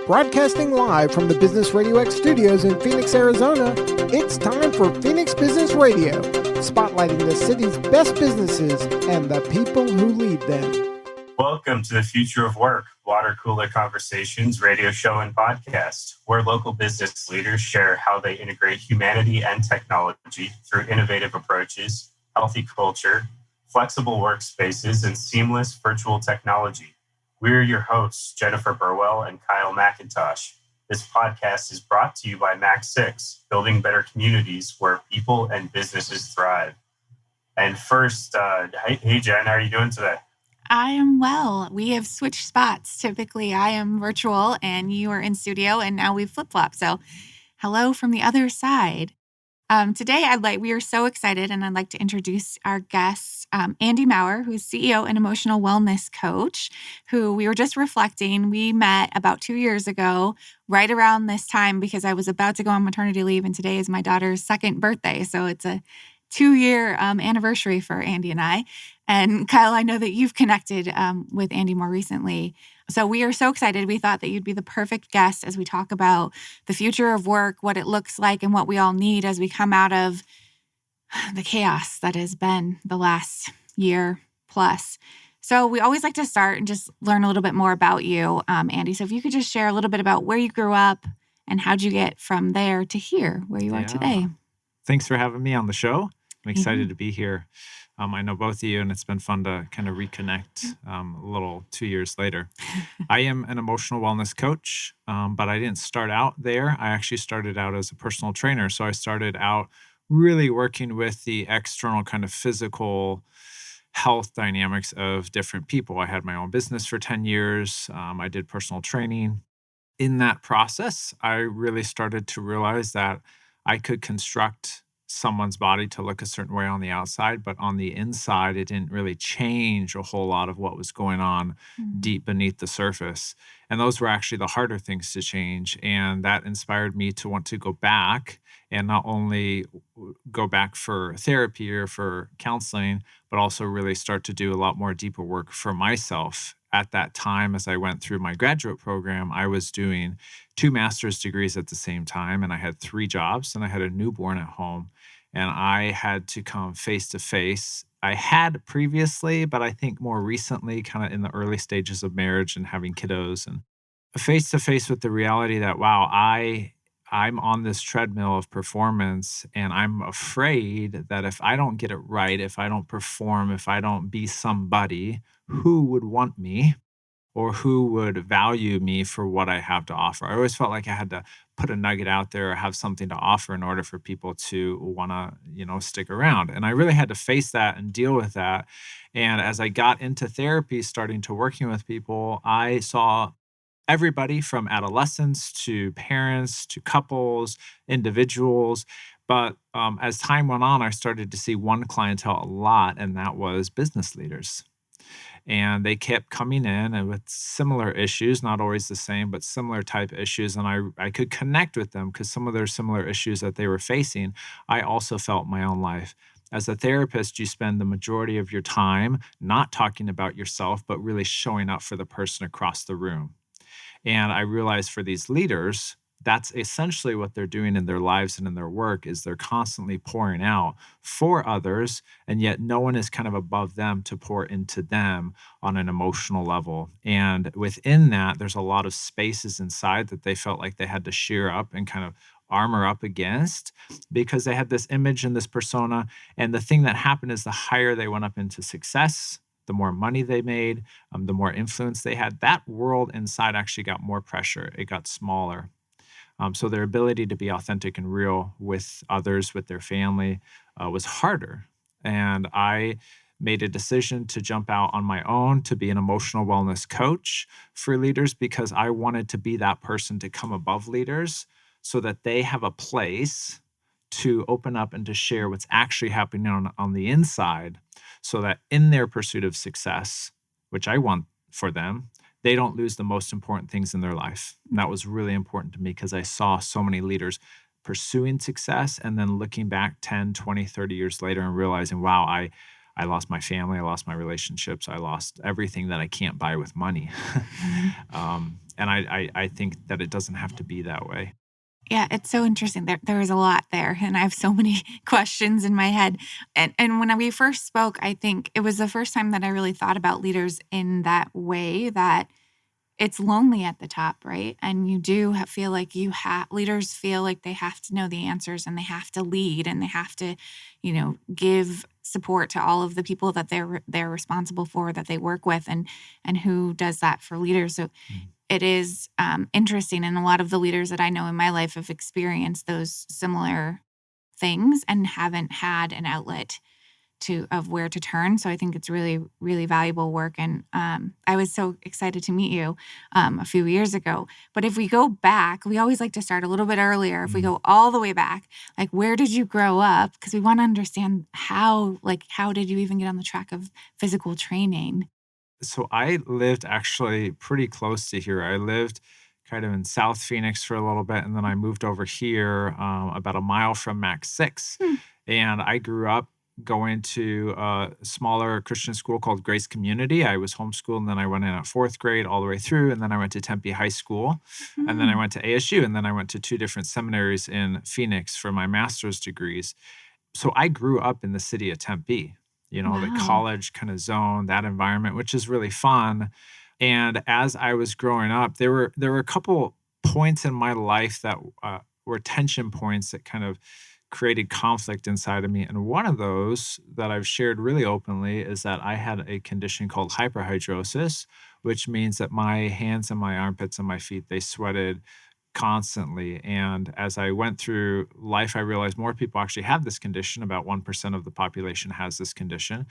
Broadcasting live from the Business RadioX studios in Phoenix, Arizona, it's time for Phoenix Business Radio, spotlighting the city's best businesses and the people who lead them. Welcome to the Future of Work, Water Cooler Conversations radio show and podcast, where local business leaders share how they integrate humanity and technology through innovative approaches, healthy culture, flexible workspaces, and seamless virtual technology. We're your hosts, Jennifer Burwell and Kyle McIntosh. This podcast is brought to you by Max 6, building better communities where people and businesses thrive. And first, hey Jen, how are you doing today? I am well. We have switched spots. Typically, I am virtual and you are in studio, and now we've flip-flopped. So hello from the other side. Today, we are so excited, and I'd like to introduce our guest, Andy Maurer, who's CEO and emotional wellness coach, who we were just reflecting. We met about 2 years ago, right around this time, because I was about to go on maternity leave, and today is my daughter's second birthday. So it's a 2-year anniversary for Andy and I. And Kyle, I know that you've connected with Andy more recently. So we are so excited. We thought that you'd be the perfect guest as we talk about the future of work, what it looks like, and what we all need as we come out of the chaos that has been the last year plus. So we always like to start and just learn a little bit more about you, Andy. So if you could just share a little bit about where you grew up and how'd you get from there to here, where you are today. Thanks for having me on the show. I'm excited to be here. I know both of you, and it's been fun to kind of reconnect a little 2 years later. I am an emotional wellness coach, but I didn't start out there. I actually started out as a personal trainer. So I started out really working with the external kind of physical health dynamics of different people. I had my own business for 10 years. I did personal training. In that process, I really started to realize that I could construct someone's body to look a certain way on the outside, but on the inside, it didn't really change a whole lot of what was going on deep beneath the surface. And those were actually the harder things to change. And that inspired me to want to go back and not only go back for therapy or for counseling, but also really start to do a lot more deeper work for myself. At that time, as I went through my graduate program, I was doing 2 master's degrees at the same time, and I had 3 jobs, and I had a newborn at home, and I had to come face to face. I had previously, but I think more recently, kind of in the early stages of marriage and having kiddos, and face to face with the reality that, wow, I'm on this treadmill of performance, and I'm afraid that if I don't get it right, if I don't perform, if I don't be somebody, who would want me or who would value me for what I have to offer? I always felt like I had to put a nugget out there or have something to offer in order for people to want to, stick around. And I really had to face that and deal with that. And as I got into therapy, starting to working with people, I saw everybody from adolescents to parents to couples, individuals. But as time went on, I started to see one clientele a lot, and that was business leaders. And they kept coming in and with similar issues, not always the same, but similar type issues. And I could connect with them because some of their similar issues that they were facing, I also felt in my own life. As a therapist, you spend the majority of your time not talking about yourself, but really showing up for the person across the room. And I realized for these leaders, that's essentially what they're doing in their lives and in their work is they're constantly pouring out for others, and yet no one is kind of above them to pour into them on an emotional level. And within that, there's a lot of spaces inside that they felt like they had to sheer up and kind of armor up against because they had this image and this persona. And the thing that happened is the higher they went up into success, the more money they made, the more influence they had, that world inside actually got more pressure. It got smaller. So their ability to be authentic and real with others, with their family, was harder. And I made a decision to jump out on my own to be an emotional wellness coach for leaders because I wanted to be that person to come above leaders so that they have a place to open up and to share what's actually happening on the inside so that in their pursuit of success, which I want for them, they don't lose the most important things in their life. And that was really important to me because I saw so many leaders pursuing success and then looking back 10, 20, 30 years later and realizing, wow, I lost my family, I lost my relationships, I lost everything that I can't buy with money. And I think that it doesn't have to be that way. Yeah, it's so interesting. There is a lot there, and I have so many questions in my head. And when we first spoke, I think it was the first time that I really thought about leaders in that way, that it's lonely at the top, right? And you do feel like leaders feel like they have to know the answers, and they have to lead, and they have to, give support to all of the people that they're responsible for, that they work with, and who does that for leaders. So it is interesting. And a lot of the leaders that I know in my life have experienced those similar things and haven't had an outlet of where to turn. So I think it's really, really valuable work. And I was so excited to meet you a few years ago. But if we go back, we always like to start a little bit earlier. If we go all the way back, like, where did you grow up? Because we want to understand how did you even get on the track of physical training? So I lived actually pretty close to here. I lived kind of in South Phoenix for a little bit, and then I moved over here about a mile from Mac 6. And I grew up going to a smaller Christian school called Grace Community. I was homeschooled, and then I went in at 4th grade all the way through, and then I went to Tempe High School, and then I went to ASU, and then I went to 2 different seminaries in Phoenix for my master's degrees. So I grew up in the city of Tempe, the Wow. college kind of zone, that environment, which is really fun. And as I was growing up, there were a couple points in my life that were tension points that kind of created conflict inside of me. And one of those that I've shared really openly is that I had a condition called hyperhidrosis, which means that my hands and my armpits and my feet, they sweated constantly. And as I went through life, I realized more people actually have this condition. About 1% of the population has this condition.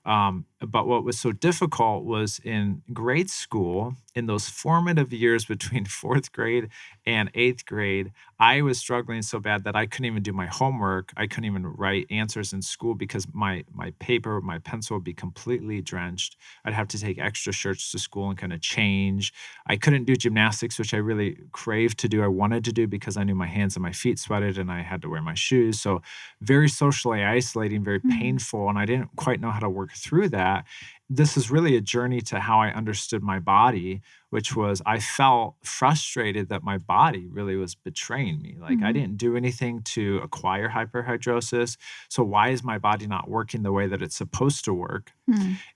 But what was so difficult was in grade school, in those formative years between 4th grade and 8th grade, I was struggling so bad that I couldn't even do my homework. I couldn't even write answers in school because my paper, my pencil would be completely drenched. I'd have to take extra shirts to school and kind of change. I couldn't do gymnastics, which I really craved to do. I wanted to do because I knew my hands and my feet sweated and I had to wear my shoes. So very socially isolating, very painful. And I didn't quite know how to work through that. This is really a journey to how I understood my body, which was I felt frustrated that my body really was betraying me. Like I didn't do anything to acquire hyperhidrosis. So why is my body not working the way that it's supposed to work?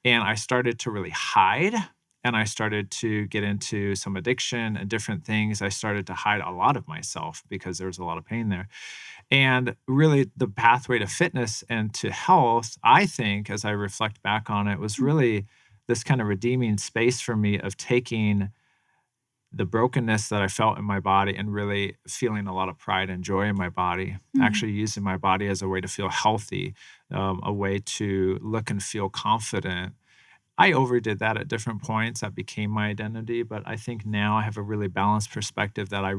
And I started to really hide. And I started to get into some addiction and different things. I started to hide a lot of myself because there was a lot of pain there. And really, the pathway to fitness and to health, I think, as I reflect back on it, was really this kind of redeeming space for me of taking the brokenness that I felt in my body and really feeling a lot of pride and joy in my body, actually using my body as a way to feel healthy, a way to look and feel confident. I overdid that at different points. That became my identity. But I think now I have a really balanced perspective that I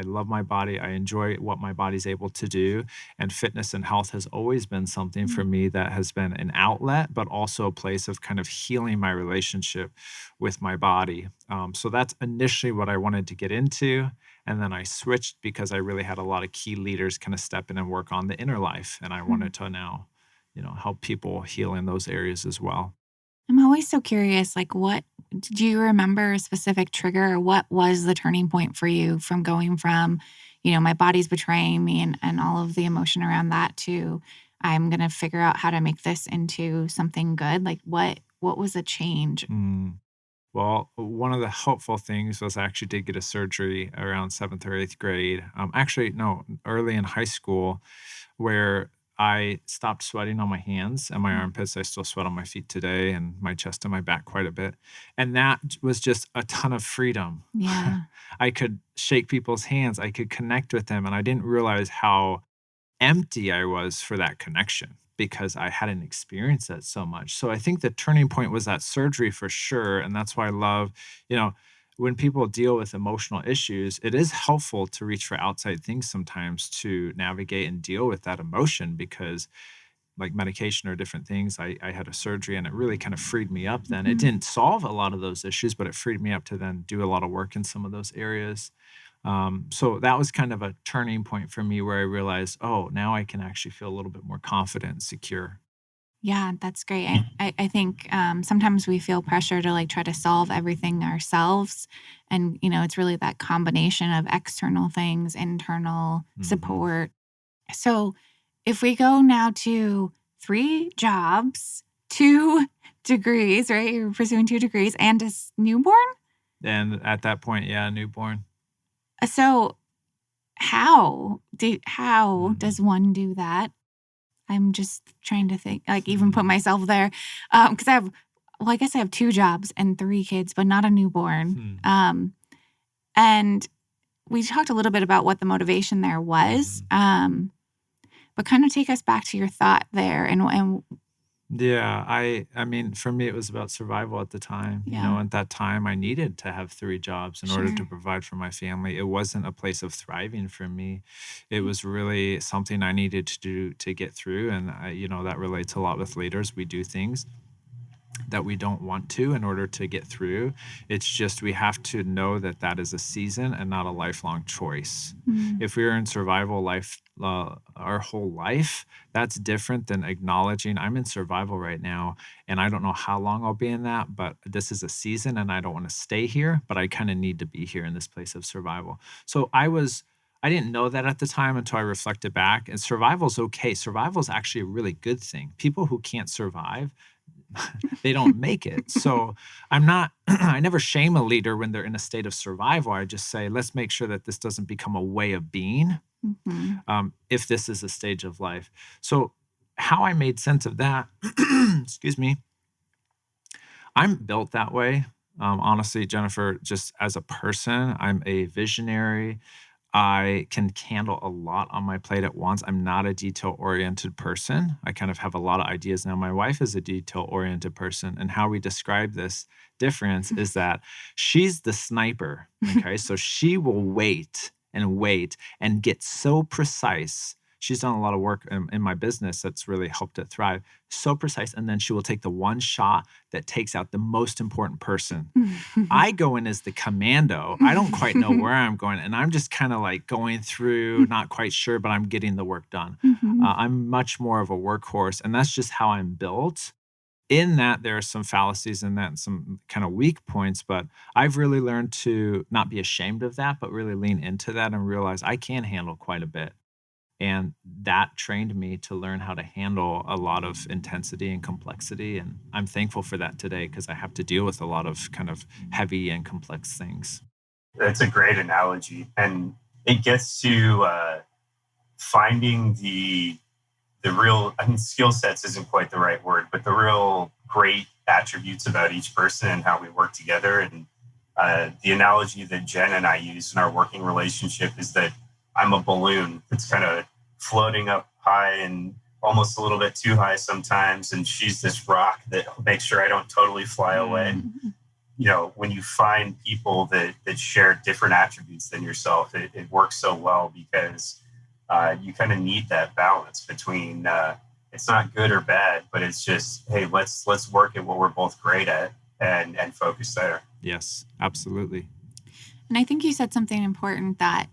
love my body. I enjoy what my body's able to do. And fitness and health has always been something for me that has been an outlet, but also a place of kind of healing my relationship with my body. So that's initially what I wanted to get into. And then I switched because I really had a lot of key leaders kind of step in and work on the inner life. And I wanted to now, help people heal in those areas as well. I'm always so curious, like, do you remember a specific trigger, or what was the turning point for you from going from, my body's betraying me and all of the emotion around that to I'm going to figure out how to make this into something good? Like, what was the change? Well, one of the helpful things was I actually did get a surgery around 7th or 8th grade. Actually, no, early in high school, where I stopped sweating on my hands and my armpits. I still sweat on my feet today and my chest and my back quite a bit. And that was just a ton of freedom. Yeah. I could shake people's hands. I could connect with them. And I didn't realize how empty I was for that connection because I hadn't experienced that so much. So I think the turning point was that surgery for sure. And that's why I love, when people deal with emotional issues, it is helpful to reach for outside things sometimes to navigate and deal with that emotion because like medication or different things, I had a surgery and it really kind of freed me up then. It didn't solve a lot of those issues, but it freed me up to then do a lot of work in some of those areas. So that was kind of a turning point for me where I realized, oh, now I can actually feel a little bit more confident and secure. Yeah, that's great. I think sometimes we feel pressure to like try to solve everything ourselves. And, it's really that combination of external things, internal support. So if we go now to 3 jobs, 2 degrees, right? You're pursuing 2 degrees and a newborn. And at that point, yeah, newborn. So how does one do that? I'm just trying to think, like even put myself there. Because I guess I have 2 jobs and 3 kids, but not a newborn. And we talked a little bit about what the motivation there was. But kind of take us back to your thought there and Yeah, I mean, for me, it was about survival at the time. At that time, I needed to have 3 jobs in order to Sure. provide for my family. It wasn't a place of thriving for me. It was really something I needed to do to get through. And that relates a lot with leaders. We do things that we don't want to in order to get through. It's just we have to know that that is a season and not a lifelong choice. If we are in survival life our whole life, that's different than acknowledging I'm in survival right now and I don't know how long I'll be in that, but this is a season and I don't want to stay here, but I kind of need to be here in this place of survival. So I didn't know that at the time until I reflected back, and survival's okay. Survival's actually a really good thing. People who can't survive, they don't make it. So I never shame a leader when they're in a state of survival. I just say, let's make sure that this doesn't become a way of being, if this is a stage of life. So how I made sense of that, excuse me, I'm built that way. Honestly, Jennifer, just as a person, I'm a visionary. I can handle a lot on my plate at once. I'm not a detail-oriented person. I kind of have a lot of ideas now. My wife is a detail-oriented person, and how we describe this difference is that she's the sniper, okay? So she will wait and get so precise. She's done a lot of work in my business that's really helped it thrive. So precise, and then she will take the one shot that takes out the most important person. I go in as the commando. I don't quite know where I'm going, and I'm just kind of like going through, not quite sure, but I'm getting the work done. I'm much more of a workhorse, and that's just how I'm built. In that, there are some fallacies in that and some kind of weak points, but I've really learned to not be ashamed of that, but really lean into that and realize I can handle quite a bit. And that trained me to learn how to handle a lot of intensity and complexity. And I'm thankful for that today because I have to deal with a lot of kind of heavy and complex things. That's a great analogy. And it gets to finding the real, I mean, skill sets isn't quite the right word, but the real great attributes about each person and how we work together. And the analogy that Jen and I use in our working relationship is that I'm a balloon that's kind of floating up high and almost a little bit too high sometimes. And she's this rock that makes sure I don't totally fly away. When you find people that share different attributes than yourself, it works so well because you kind of need that balance between it's not good or bad, but it's just, hey, let's work at what we're both great at and focus there. Yes, absolutely. And I think you said something important that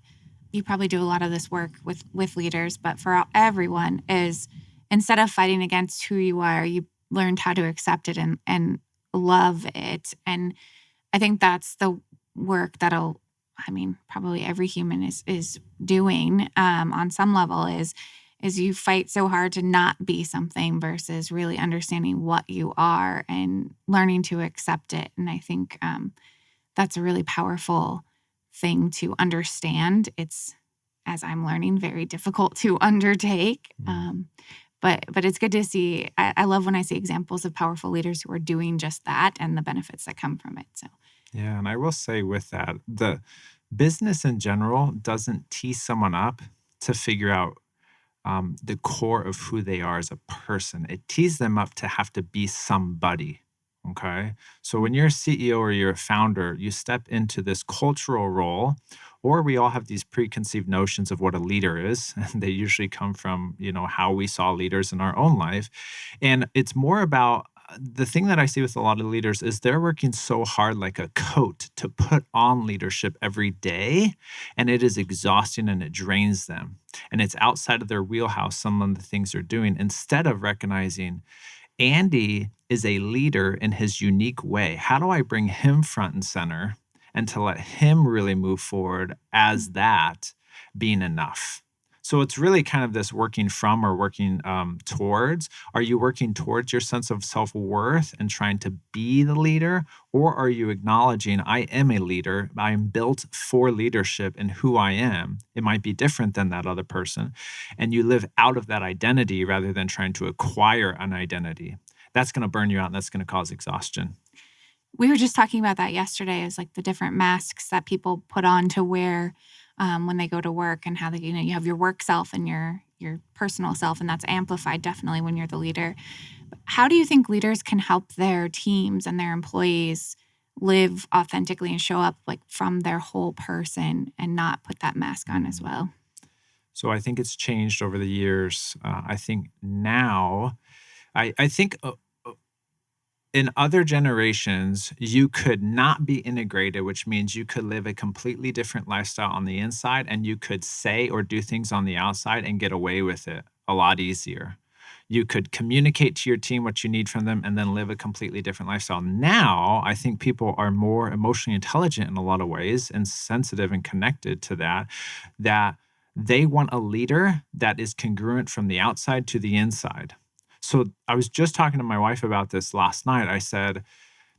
you probably do a lot of this work with leaders, but for everyone is instead of fighting against who you are, you learned how to accept it and love it. And I think that's the work probably every human is doing on some level is you fight so hard to not be something versus really understanding what you are and learning to accept it. And I think that's a really powerful thing to understand. It's, as I'm learning, very difficult to undertake. But it's good to see. I love when I see examples of powerful leaders who are doing just that and the benefits that come from it. So yeah, and I will say with that, the business in general doesn't tee someone up to figure out the core of who they are as a person. It tees them up to have to be somebody. Okay. So when you're a CEO or you're a founder, you step into this cultural role, or we all have these preconceived notions of what a leader is. And they usually come from, how we saw leaders in our own life. And it's more about the thing that I see with a lot of leaders is they're working so hard like a coat to put on leadership every day. And it is exhausting and it drains them. And it's outside of their wheelhouse, some of the things they're doing, instead of recognizing Andy is a leader in his unique way. How do I bring him front and center and to let him really move forward as that being enough? So it's really kind of this working from or working towards. Are you working towards your sense of self-worth and trying to be the leader? Or are you acknowledging, I am a leader, I am built for leadership in who I am? It might be different than that other person. And you live out of that identity rather than trying to acquire an identity. That's going to burn you out and that's going to cause exhaustion. We were just talking about that yesterday, as like the different masks that people put on to wear when they go to work, and how they, you have your work self and your personal self, and that's amplified definitely when you're the leader. How do you think leaders can help their teams and their employees live authentically and show up like from their whole person and not put that mask on as well? So I think it's changed over the years. I think now, I think in other generations, you could not be integrated, which means you could live a completely different lifestyle on the inside and you could say or do things on the outside and get away with it a lot easier. You could communicate to your team what you need from them and then live a completely different lifestyle. Now, I think people are more emotionally intelligent in a lot of ways and sensitive and connected to that they want a leader that is congruent from the outside to the inside. So I was just talking to my wife about this last night. I said,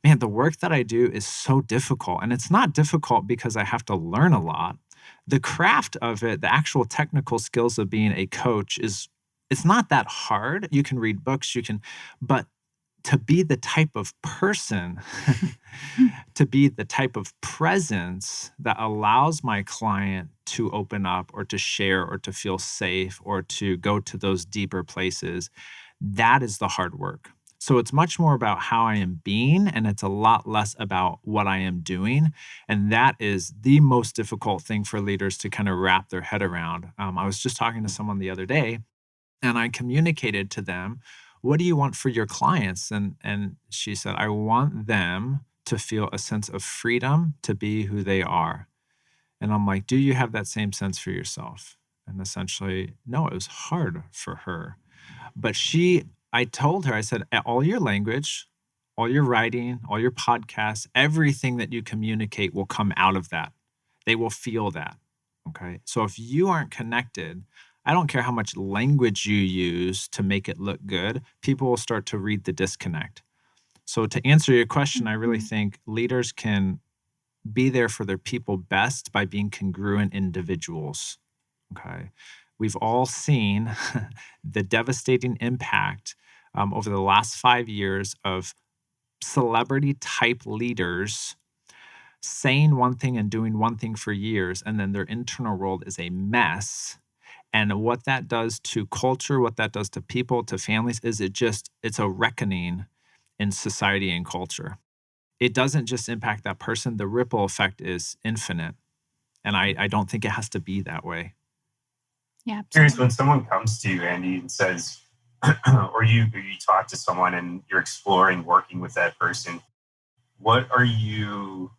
man, the work that I do is so difficult. And it's not difficult because I have to learn a lot. The craft of it, the actual technical skills of being a coach it's not that hard. You can read books, but to be the type of person, to be the type of presence that allows my client to open up or to share or to feel safe or to go to those deeper places, that is the hard work. So it's much more about how I am being, and it's a lot less about what I am doing. And that is the most difficult thing for leaders to kind of wrap their head around. I was just talking to someone the other day, and I communicated to them, what do you want for your clients? And she said, I want them to feel a sense of freedom to be who they are. And I'm like, do you have that same sense for yourself? And essentially, no, it was hard for her. But I told her, I said, all your language, all your writing, all your podcasts, everything that you communicate will come out of that. They will feel that. Okay. So if you aren't connected, I don't care how much language you use to make it look good, people will start to read the disconnect. So to answer your question, I really think leaders can be there for their people best by being congruent individuals. Okay. We've all seen the devastating impact over the last 5 years of celebrity type leaders saying one thing and doing one thing for years, and then their internal world is a mess. And what that does to culture, what that does to people, to families, is it's a reckoning in society and culture. It doesn't just impact that person. The ripple effect is infinite. And I don't think it has to be that way. Yeah. Curious, when someone comes to you, Andy, and says, or you talk to someone and you're exploring working with that person, what are you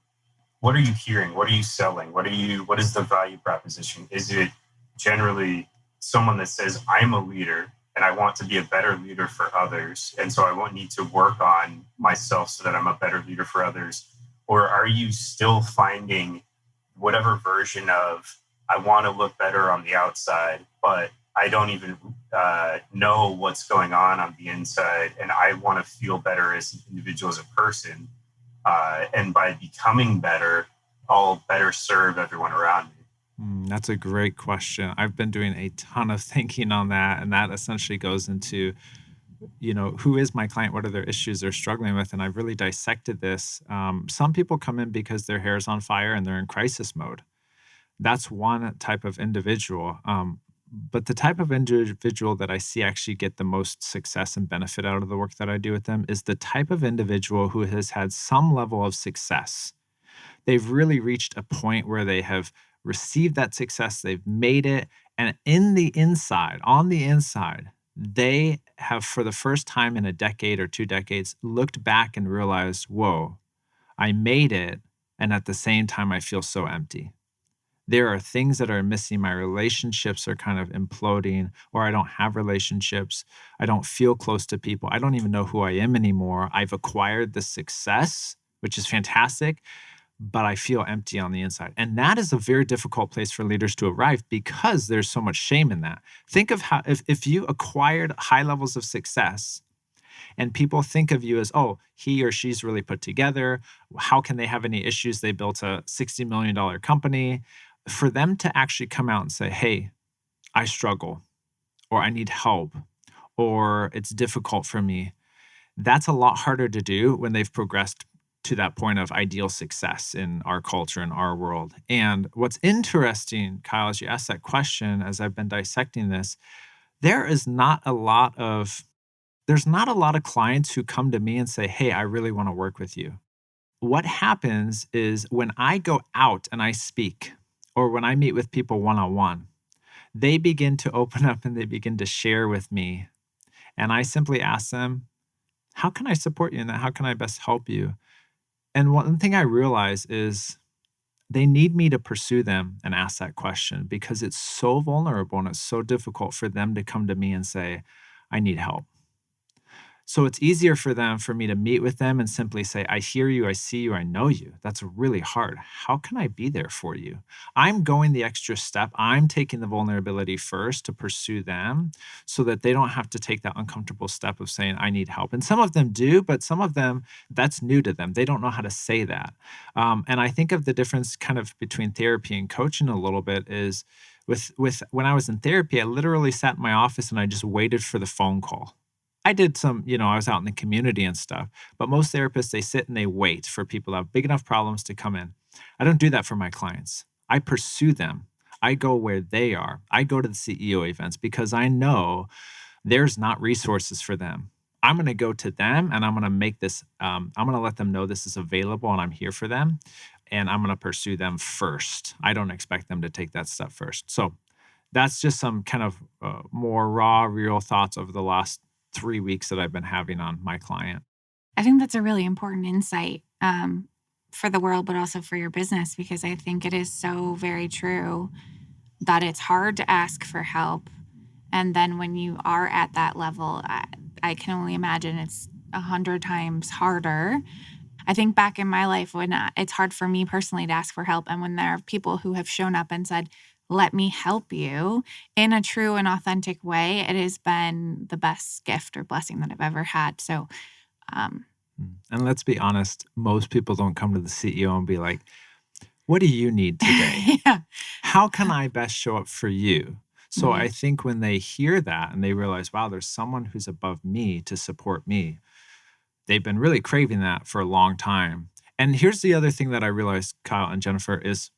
hearing? What are you selling? What is the value proposition? Is it generally someone that says, I'm a leader and I want to be a better leader for others, and so I won't need to work on myself so that I'm a better leader for others? Or are you still finding whatever version of, I want to look better on the outside, but I don't even know what's going on the inside, and I want to feel better as an individual, as a person, and by becoming better, I'll better serve everyone around me? That's a great question. I've been doing a ton of thinking on that, and that essentially goes into, who is my client? What are their issues they're struggling with? And I've really dissected this. Some people come in because their hair is on fire and they're in crisis mode. That's one type of individual. But the type of individual that I see actually get the most success and benefit out of the work that I do with them is the type of individual who has had some level of success. They've really reached a point where they have received that success, they've made it, and on the inside, they have, for the first time in a decade or 2 decades, looked back and realized, whoa, I made it, and at the same time, I feel so empty. There are things that are missing. My relationships are kind of imploding, or I don't have relationships. I don't feel close to people. I don't even know who I am anymore. I've acquired the success, which is fantastic, but I feel empty on the inside. And that is a very difficult place for leaders to arrive because there's so much shame in that. Think of how, if you acquired high levels of success and people think of you as, oh, he or she's really put together. How can they have any issues? They built a $60 million company. For them to actually come out and say, hey, I struggle, or I need help, or it's difficult for me, that's a lot harder to do when they've progressed to that point of ideal success in our culture, in our world. And what's interesting, Kyle, as you asked that question, as I've been dissecting this, there's not a lot of clients who come to me and say, hey, I really want to work with you. What happens is when I go out and I speak, or when I meet with people one-on-one, they begin to open up and they begin to share with me. And I simply ask them, how can I support you in that? How can I best help you? And one thing I realize is they need me to pursue them and ask that question because it's so vulnerable and it's so difficult for them to come to me and say, I need help. So it's easier for me to meet with them and simply say, I hear you, I see you, I know you. That's really hard. How can I be there for you? I'm going the extra step. I'm taking the vulnerability first to pursue them so that they don't have to take that uncomfortable step of saying, I need help. And some of them do, but some of them, that's new to them. They don't know how to say that. And I think of the difference kind of between therapy and coaching a little bit is with when I was in therapy, I literally sat in my office and I just waited for the phone call. I did some, I was out in the community and stuff, but most therapists, they sit and they wait for people to have big enough problems to come in. I don't do that for my clients. I pursue them. I go where they are. I go to the CEO events because I know there's not resources for them. I'm going to go to them and I'm going to make this, I'm going to let them know this is available and I'm here for them. And I'm going to pursue them first. I don't expect them to take that step first. So that's just some kind of more raw, real thoughts over the last 3 weeks that I've been having on my client. I think that's a really important insight for the world, but also for your business, because I think it is so very true that it's hard to ask for help. And then when you are at that level, I can only imagine it's 100 times harder. I think back in my life when it's hard for me personally to ask for help. And when there are people who have shown up and said, let me help you in a true and authentic way, it has been the best gift or blessing that I've ever had. So, and let's be honest, most people don't come to the CEO and be like, what do you need today? yeah. How can I best show up for you? So I think when they hear that and they realize, wow, there's someone who's above me to support me, they've been really craving that for a long time. And here's the other thing that I realized, Kyle and Jennifer, is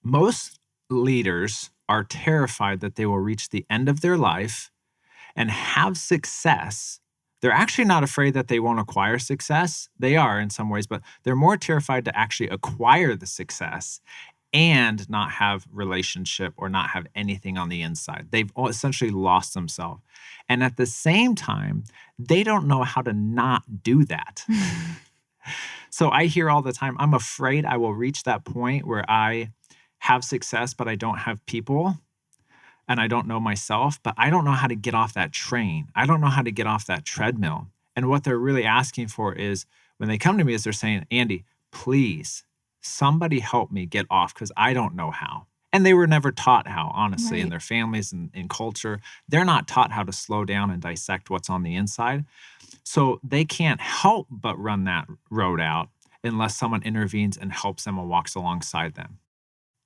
most leaders are terrified that they will reach the end of their life and have success. They're actually not afraid that they won't acquire success. They are in some ways, but they're more terrified to actually acquire the success and not have relationship or not have anything on the inside. They've essentially lost themselves. And at the same time, they don't know how to not do that. So I hear all the time, I'm afraid I will reach that point where I have success, but I don't have people and I don't know myself, but I don't know how to get off that train. I don't know how to get off that treadmill. And what they're really asking for is when they come to me is they're saying, Andy, please, somebody help me get off because I don't know how. And they were never taught how, honestly, in their families and in culture. They're not taught how to slow down and dissect what's on the inside. So they can't help but run that road out unless someone intervenes and helps them and walks alongside them.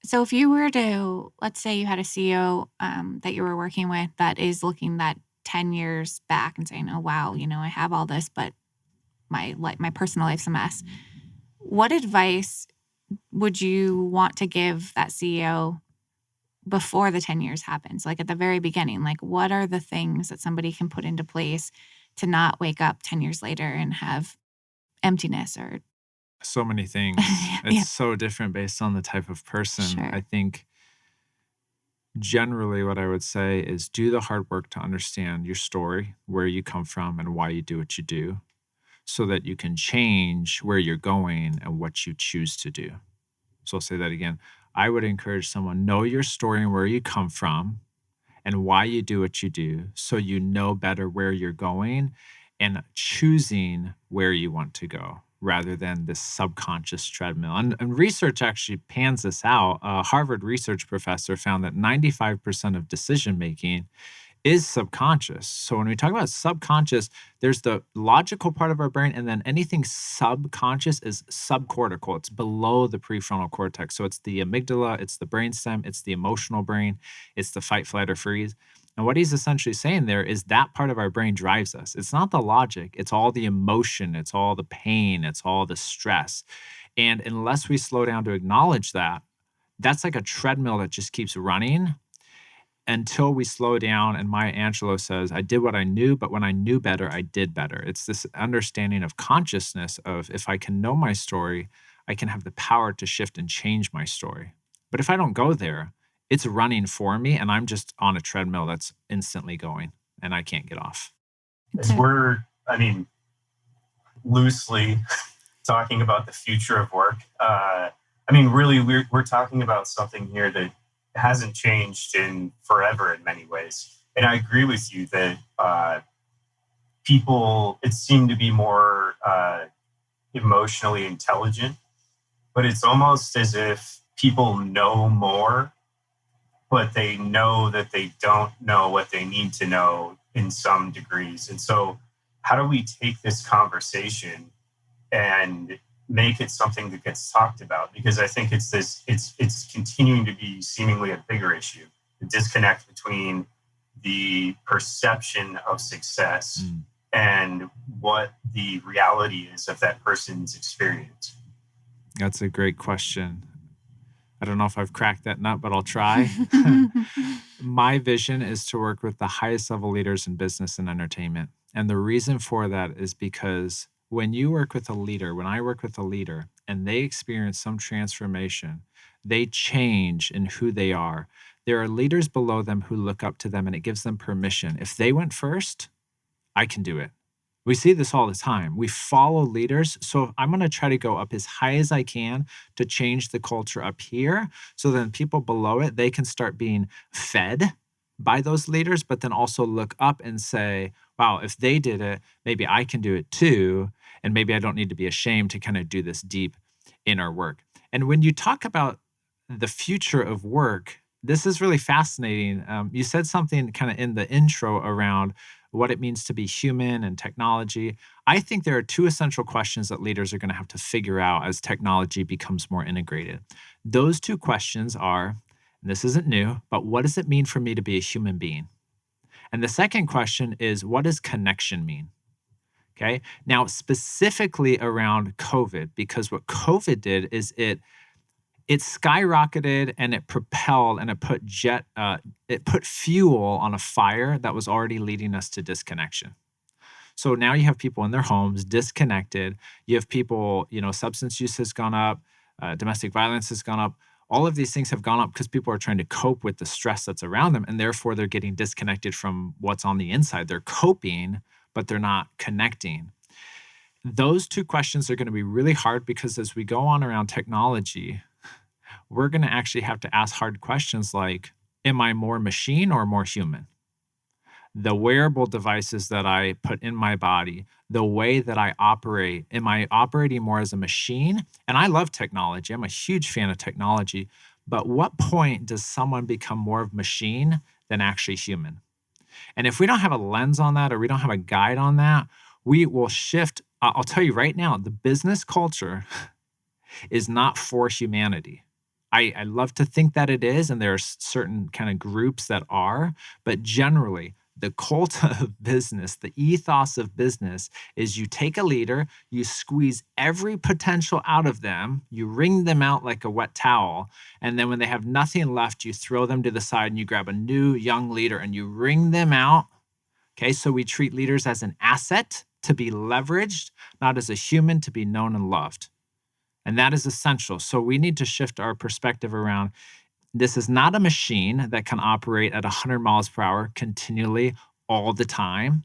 So if you were to, let's say you had a CEO that you were working with that is looking that 10 years back and saying, oh, wow, I have all this, but my personal life's a mess. What advice would you want to give that CEO before the 10 years happens? Like at the very beginning, like what are the things that somebody can put into place to not wake up 10 years later and have emptiness or so many things. It's so different based on the type of person. Sure. I think generally what I would say is do the hard work to understand your story, where you come from and why you do what you do, so that you can change where you're going and what you choose to do. So I'll say that again. I would encourage someone, know your story and where you come from and why you do what you do, so you know better where you're going and choosing where you want to go rather than this subconscious treadmill. And research actually pans this out. A Harvard research professor found that 95% of decision making is subconscious. So when we talk about subconscious, there's the logical part of our brain, and then anything subconscious is subcortical. It's below the prefrontal cortex. So it's the amygdala, it's the brainstem, it's the emotional brain, it's the fight, flight, or freeze. And what he's essentially saying there is that part of our brain drives us. It's not the logic, it's all the emotion, it's all the pain, it's all the stress. And unless we slow down to acknowledge that, that's like a treadmill that just keeps running until we slow down. And Maya Angelou says, I did what I knew, but when I knew better, I did better. It's this understanding of consciousness of, if I can know my story, I can have the power to shift and change my story. But if I don't go there, it's running for me and I'm just on a treadmill that's instantly going and I can't get off. As we're, loosely talking about the future of work, really we're talking about something here that hasn't changed in forever in many ways. And I agree with you that people, it seemed to be more emotionally intelligent, but it's almost as if people know more, but they know that they don't know what they need to know in some degrees. And so how do we take this conversation and make it something that gets talked about? Because I think it's continuing to be seemingly a bigger issue, the disconnect between the perception of success and what the reality is of that person's experience. That's a great question. I don't know if I've cracked that nut, but I'll try. My vision is to work with the highest level leaders in business and entertainment. And the reason for that is because when you work with a leader, when I work with a leader and they experience some transformation, they change in who they are. There are leaders below them who look up to them and it gives them permission. If they went first, I can do it. We see this all the time. We follow leaders. So I'm going to try to go up as high as I can to change the culture up here. So then people below it, they can start being fed by those leaders, but then also look up and say, wow, if they did it, maybe I can do it too. And maybe I don't need to be ashamed to kind of do this deep inner work. And when you talk about the future of work, this is really fascinating. You said something kind of in the intro around what it means to be human and technology. I think there are two essential questions that leaders are going to have to figure out as technology becomes more integrated. Those two questions are, and this isn't new, but what does it mean for me to be a human being? And the second question is, what does connection mean? Okay. Now, specifically around COVID, because what COVID did is it skyrocketed and it propelled and it put fuel on a fire that was already leading us to disconnection. So now you have people in their homes disconnected. You have people, substance use has gone up, domestic violence has gone up. All of these things have gone up because people are trying to cope with the stress that's around them, and therefore they're getting disconnected from what's on the inside. They're coping, but they're not connecting. Those two questions are going to be really hard because as we go on around technology, we're going to actually have to ask hard questions like, am I more machine or more human? The wearable devices that I put in my body, the way that I operate, am I operating more as a machine? And I love technology. I'm a huge fan of technology. But what point does someone become more of machine than actually human? And if we don't have a lens on that or we don't have a guide on that, we will shift. I'll tell you right now, the business culture is not for humanity. I love to think that it is, and there are certain kind of groups that are, but generally, the cult of business, the ethos of business is you take a leader, you squeeze every potential out of them, you wring them out like a wet towel, and then when they have nothing left, you throw them to the side and you grab a new young leader and you wring them out. Okay, so we treat leaders as an asset to be leveraged, not as a human to be known and loved. And that is essential. So we need to shift our perspective around this is not a machine that can operate at 100 miles per hour continually all the time.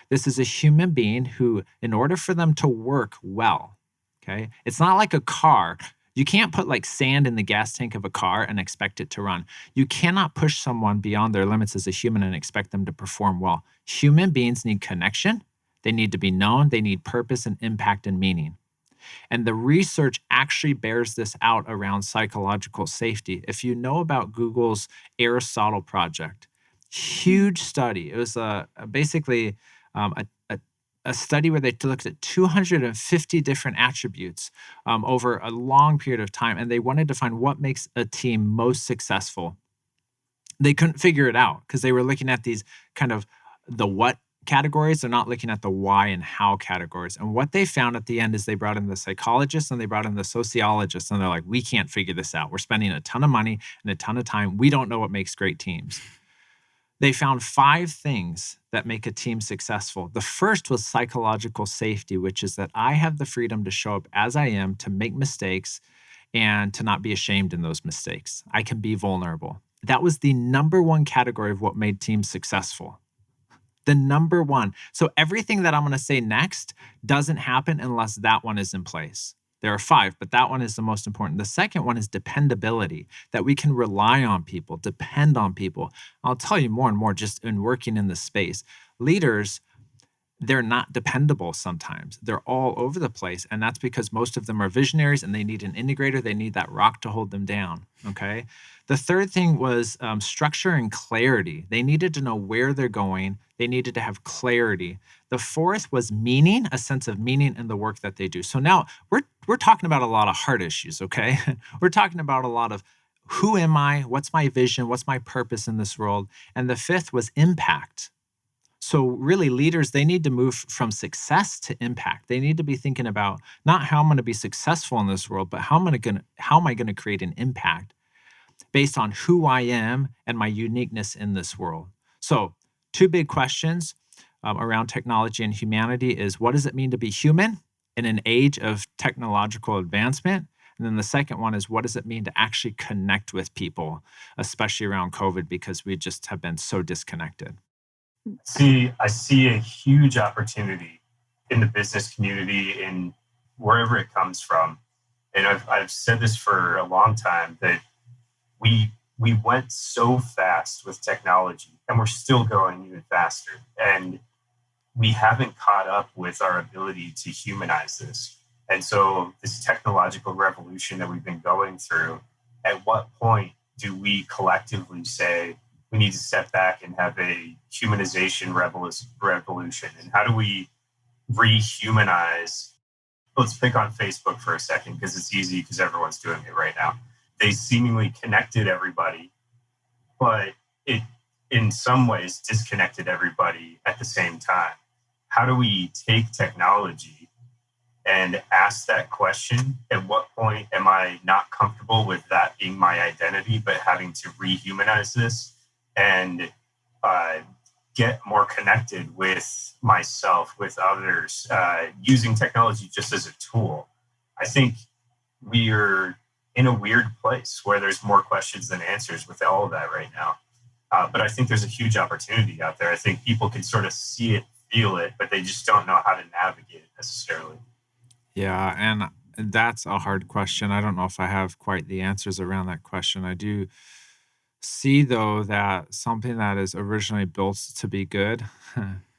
This is a human being who, in order for them to work well, okay, it's not like a car. You can't put like sand in the gas tank of a car and expect it to run. You cannot push someone beyond their limits as a human and expect them to perform well. Human beings need connection. They need to be known. They need purpose and impact and meaning. And the research actually bears this out around psychological safety. If you know about Google's Aristotle project, huge study. It was basically a study where they looked at 250 different attributes over a long period of time, and they wanted to find what makes a team most successful. They couldn't figure it out because they were looking at these kind of the what categories. They're not looking at the why and how categories. And what they found at the end is they brought in the psychologists and they brought in the sociologists, and they're like, we can't figure this out. We're spending a ton of money and a ton of time. We don't know what makes great teams. They found 5 things that make a team successful. The first was psychological safety, which is that I have the freedom to show up as I am, to make mistakes, and to not be ashamed in those mistakes. I can be vulnerable. That was the number 1 category of what made teams successful. The number 1. So everything that I'm going to say next doesn't happen unless that one is in place. There are 5, but that one is the most important. The second one is dependability, that we can rely on people, depend on people. I'll tell you more and more just in working in this space. Leaders, they're not dependable sometimes. They're all over the place. And that's because most of them are visionaries and they need an integrator. They need that rock to hold them down. Okay. The third thing was structure and clarity. They needed to know where they're going. They needed to have clarity. The fourth was meaning, a sense of meaning in the work that they do. So now we're talking about a lot of hard issues. Okay. We're talking about a lot of who am I? What's my vision? What's my purpose in this world? And the fifth was impact. So really leaders, they need to move from success to impact. They need to be thinking about not how I'm going to be successful in this world, but how am I going to create an impact based on who I am and my uniqueness in this world. So 2 big questions around technology and humanity is, what does it mean to be human in an age of technological advancement? And then the second one is, what does it mean to actually connect with people, especially around COVID, because we just have been so disconnected? I see a huge opportunity in the business community, in wherever it comes from. And I've said this for a long time, that we went so fast with technology, and we're still going even faster. And we haven't caught up with our ability to humanize this. And so this technological revolution that we've been going through, at what point do we collectively say, we need to step back and have a humanization revolution? And how do we rehumanize? Let's pick on Facebook for a second, because it's easy, because everyone's doing it right now. They seemingly connected everybody, but it in some ways disconnected everybody at the same time. How do we take technology and ask that question? At what point am I not comfortable with that being my identity, but having to rehumanize this and get more connected with myself, with others, using technology just as a tool? I think we are in a weird place where there's more questions than answers with all of that right now. But I think there's a huge opportunity out there. I think people can sort of see it, feel it, but they just don't know how to navigate it necessarily. Yeah, and that's a hard question. I don't know if I have quite the answers around that question. I do see, though, that something that is originally built to be good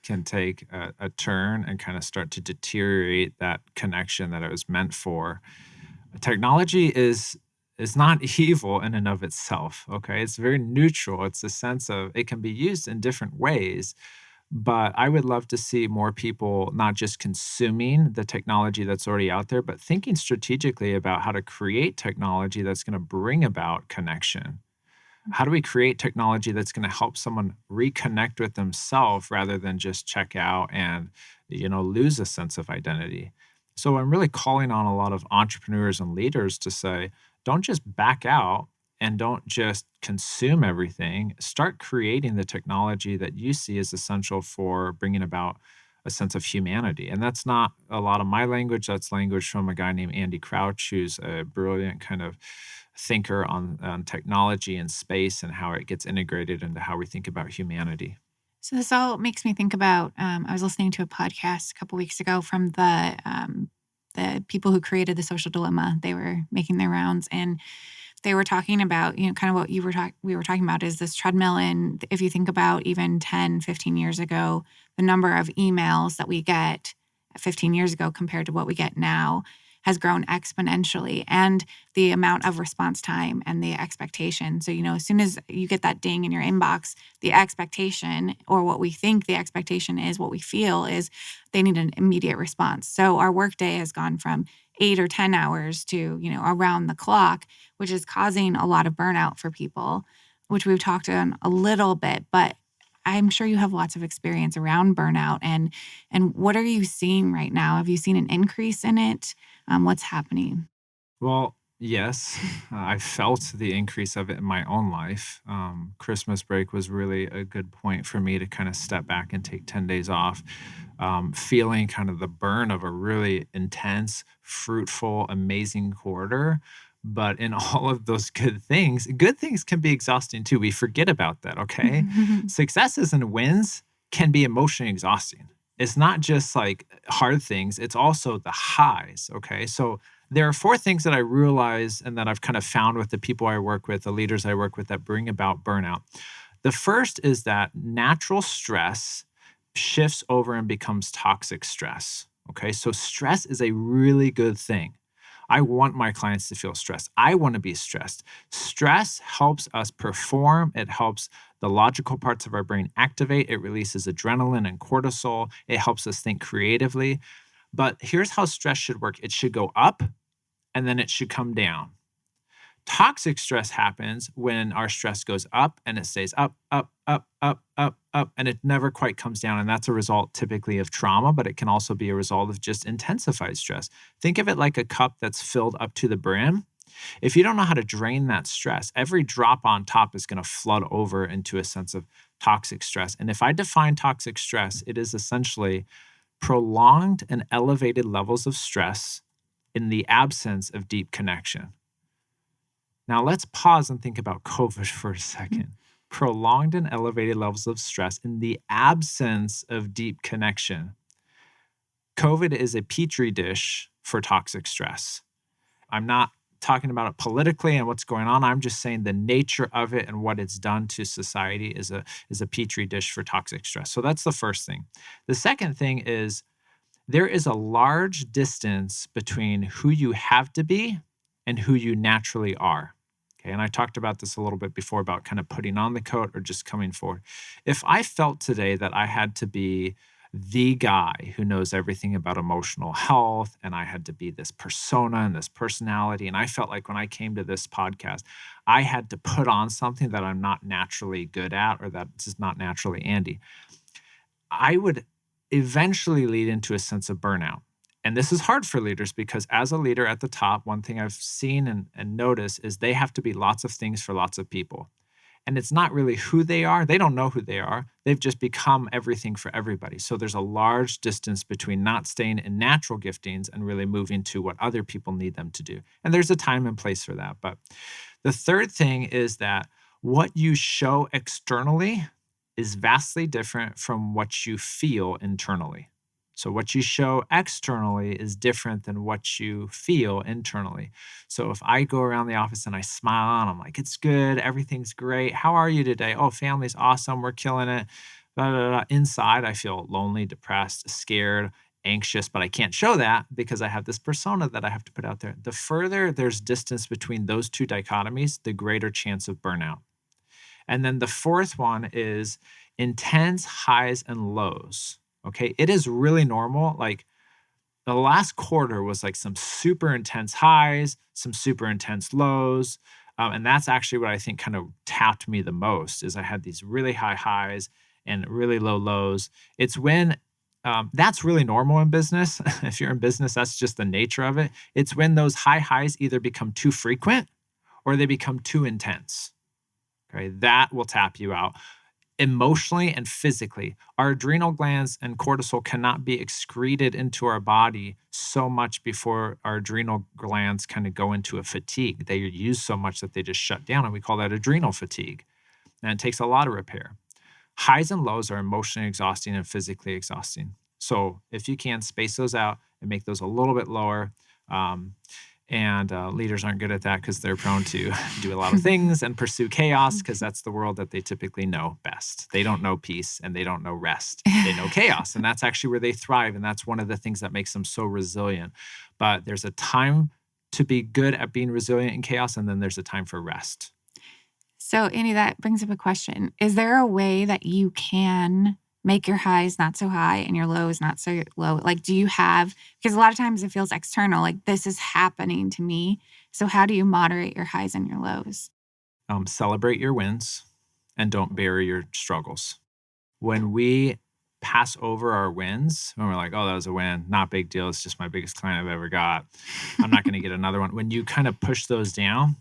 can take a turn and kind of start to deteriorate that connection that it was meant for. Technology is not evil in and of itself, okay? It's very neutral. It's a sense of it can be used in different ways, but I would love to see more people not just consuming the technology that's already out there, but thinking strategically about how to create technology that's going to bring about connection. How do we create technology that's going to help someone reconnect with themselves rather than just check out and, lose a sense of identity? So I'm really calling on a lot of entrepreneurs and leaders to say, don't just back out and don't just consume everything. Start creating the technology that you see as essential for bringing about a sense of humanity. And that's not a lot of my language. That's language from a guy named Andy Crouch, who's a brilliant kind of thinker on technology and space and how it gets integrated into how we think about humanity. So this all makes me think about, I was listening to a podcast a couple weeks ago from the the people who created the social dilemma. They were making their rounds, and they were talking about, kind of what we were talking about is this treadmill. And if you think about even 10, 15 years ago, the number of emails that we get 15 years ago compared to what we get now has grown exponentially, and the amount of response time and the expectation. So, as soon as you get that ding in your inbox, the expectation, or what we think the expectation is, what we feel is they need an immediate response. So our workday has gone from 8 or 10 hours to, around the clock, which is causing a lot of burnout for people, which we've talked on a little bit, but I'm sure you have lots of experience around burnout. And what are you seeing right now? Have you seen an increase in it? What's happening? Well, yes, I felt the increase of it in my own life. Christmas break was really a good point for me to kind of step back and take 10 days off, feeling kind of the burn of a really intense, fruitful, amazing quarter. But in all of those good things can be exhausting too. We forget about that, okay? Successes and wins can be emotionally exhausting. It's not just like hard things, it's also the highs, okay? So there are 4 things that I realize and that I've kind of found with the people I work with, the leaders I work with, that bring about burnout. The first is that natural stress shifts over and becomes toxic stress, okay? So stress is a really good thing. I want my clients to feel stressed. I want to be stressed. Stress helps us perform. It helps the logical parts of our brain activate. It releases adrenaline and cortisol. It helps us think creatively. But here's how stress should work. It should go up, and then it should come down. Toxic stress happens when our stress goes up and it stays up, up, up, up, up, up, and it never quite comes down. And that's a result typically of trauma, but it can also be a result of just intensified stress. Think of it like a cup that's filled up to the brim. If you don't know how to drain that stress, every drop on top is going to flood over into a sense of toxic stress. And if I define toxic stress, it is essentially prolonged and elevated levels of stress in the absence of deep connection. Now, let's pause and think about COVID for a second. Prolonged and elevated levels of stress in the absence of deep connection. COVID is a petri dish for toxic stress. I'm not talking about it politically and what's going on. I'm just saying the nature of it and what it's done to society is a petri dish for toxic stress. So that's the first thing. The second thing is there is a large distance between who you have to be and who you naturally are. Okay, and I talked about this a little bit before about kind of putting on the coat or just coming forward. If I felt today that I had to be the guy who knows everything about emotional health, and I had to be this persona and this personality, and I felt like when I came to this podcast, I had to put on something that I'm not naturally good at, or that is not naturally Andy, I would eventually lead into a sense of burnout. And this is hard for leaders because as a leader at the top, one thing I've seen and noticed is they have to be lots of things for lots of people. And it's not really who they are. They don't know who they are. They've just become everything for everybody. So there's a large distance between not staying in natural giftings and really moving to what other people need them to do. And there's a time and place for that. But the third thing is that what you show externally is vastly different from what you feel internally. So what you show externally is different than what you feel internally. So if I go around the office and I smile and I'm like, it's good, everything's great. How are you today? Oh, family's awesome. We're killing it. Blah, blah, blah. Inside, I feel lonely, depressed, scared, anxious, but I can't show that because I have this persona that I have to put out there. The further there's distance between those two dichotomies, the greater chance of burnout. And then the fourth one is intense highs and lows. Okay, it is really normal. Like the last quarter was like some super intense highs, some super intense lows. And that's actually what I think kind of tapped me the most is I had these really high highs and really low lows. It's when that's really normal in business. If you're in business, that's just the nature of it. It's when those high highs either become too frequent or they become too intense. Okay, that will tap you out. Emotionally and physically, our adrenal glands and cortisol cannot be excreted into our body so much before our adrenal glands kind of go into a fatigue. They use so much that they just shut down, and we call that adrenal fatigue. And it takes a lot of repair. Highs and lows are emotionally exhausting and physically exhausting. So if you can, space those out and make those a little bit lower. And leaders aren't good at that because they're prone to do a lot of things and pursue chaos, because that's the world that they typically know best. They don't know peace and they don't know rest. They know chaos, and that's actually where they thrive. And that's one of the things that makes them so resilient. But there's a time to be good at being resilient in chaos, and then there's a time for rest. So, Andy, that brings up a question. Is there a way that you can make your highs not so high and your lows not so low? Like, do you have, because a lot of times it feels external, like this is happening to me. So how do you moderate your highs and your lows? Celebrate your wins and don't bury your struggles. When we pass over our wins, when we're like, oh, that was a win, not big deal, it's just my biggest client I've ever got, I'm not going to get another one. When you kind of push those down,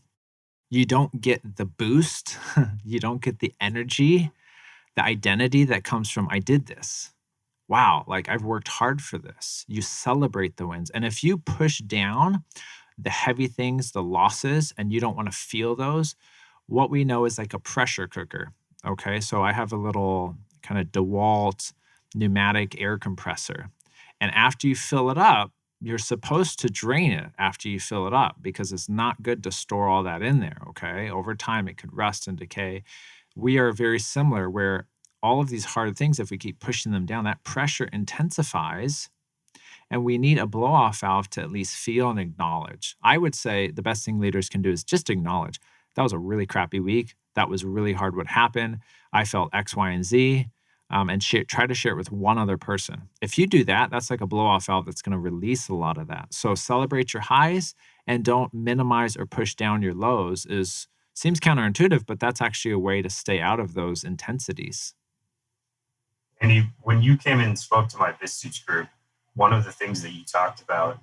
you don't get the boost, you don't get the energy, the identity that comes from, I did this. Wow, like I've worked hard for this. You celebrate the wins. And if you push down the heavy things, the losses, and you don't want to feel those, what we know is like a pressure cooker. Okay, so I have a little kind of DeWalt pneumatic air compressor. And after you fill it up, you're supposed to drain it after you fill it up, because it's not good to store all that in there. Okay, over time, it could rust and decay. We are very similar, where all of these hard things, if we keep pushing them down, that pressure intensifies, and we need a blow-off valve to at least feel and acknowledge. I would say the best thing leaders can do is just acknowledge, that was a really crappy week. That was really hard what happened. I felt X, Y, and Z, and try to share it with one other person. If you do that, that's like a blow-off valve that's going to release a lot of that. So celebrate your highs and don't minimize or push down your lows. Seems counterintuitive, but that's actually a way to stay out of those intensities. And when you came in and spoke to my Vistage group, one of the things that you talked about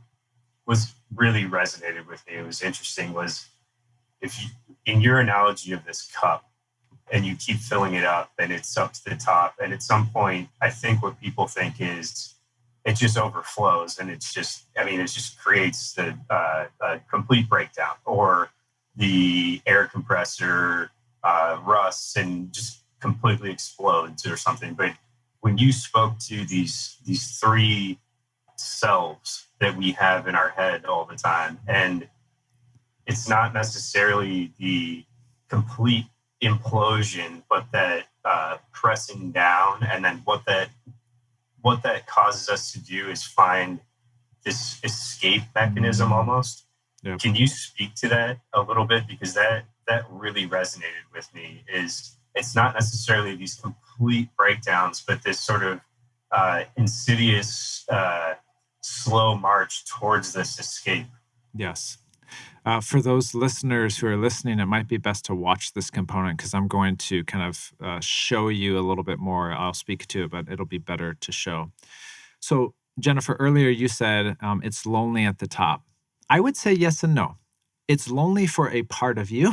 was really resonated with me. It was interesting, was if you, in your analogy of this cup, and you keep filling it up and it's up to the top, and at some point, I think what people think is it just overflows, and it just creates a complete breakdown, or the air compressor rusts and just completely explodes or something. But when you spoke to these three selves that we have in our head all the time, and it's not necessarily the complete implosion, but that pressing down, and then what that causes us to do is find this escape mechanism almost. Yeah. Can you speak to that a little bit? Because that really resonated with me. Is it's not necessarily these complete breakdowns, but this sort of insidious, slow march towards this escape. Yes. For those listeners who are listening, it might be best to watch this component, because I'm going to kind of show you a little bit more. I'll speak to it, but it'll be better to show. So, Jennifer, earlier you said it's lonely at the top. I would say yes and no. It's lonely for a part of you,